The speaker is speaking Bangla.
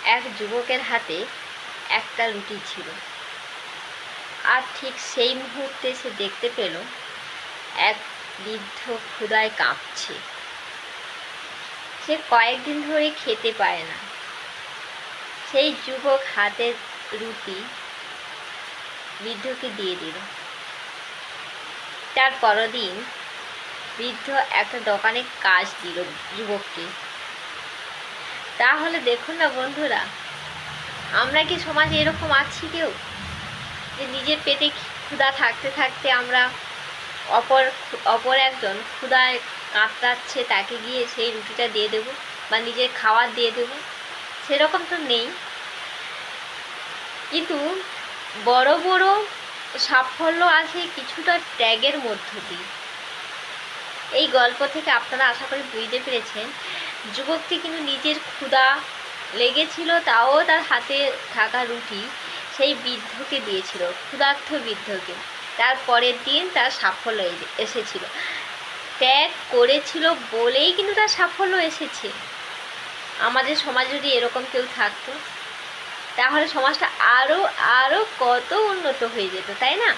এক যুবকের হাতে একটা রুটি ছিল, আর ঠিক সেই মুহূর্তে সে দেখতে পেল এক বৃদ্ধ ক্ষুধায় কাঁপছে। সে কয়েকদিন ধরে খেতে পায় না। সেই যুবক হাতের রুটি বৃদ্ধকে দিয়ে দিল। তার পরদিন বৃদ্ধ একটা দোকানে কাজ দিল যুবককে। তাহলে দেখুন না বন্ধুরা, আমরা কি সমাজে এরকম আছি কেউ, যে নিজের পেটে ক্ষুধা থাকতে থাকতে আমরা অপর একজন ক্ষুধায় কাতরাচ্ছে তাকে গিয়ে সেই রুটিটা দিয়ে দেব বা নিজের খাবার দিয়ে দেব? সেরকম তো নেই। কিন্তু বড় বড় সাফল্য আছে কিছুটা ত্যাগের মধ্য দিয়ে। এই গল্প থেকে আপনারা আশা করি বুঝতে পেরেছেন, যুবকটি কিন্তু নিজের ক্ষুধা লেগেছিল, তাও তার হাতে থাকা রুটি সেই বৃদ্ধকে দিয়েছিল, ক্ষুধার্ত বৃদ্ধকে। তার পরের দিন তার সাফল্য এসেছিল। ত্যাগ করেছিল বলেই কিন্তু তার সাফল্য এসেছে। আমাদের সমাজে যদি এরকম কেউ থাকতো, তাহলে সমাজটা আরও আরও কত উন্নত হয়ে যেত, তাই না?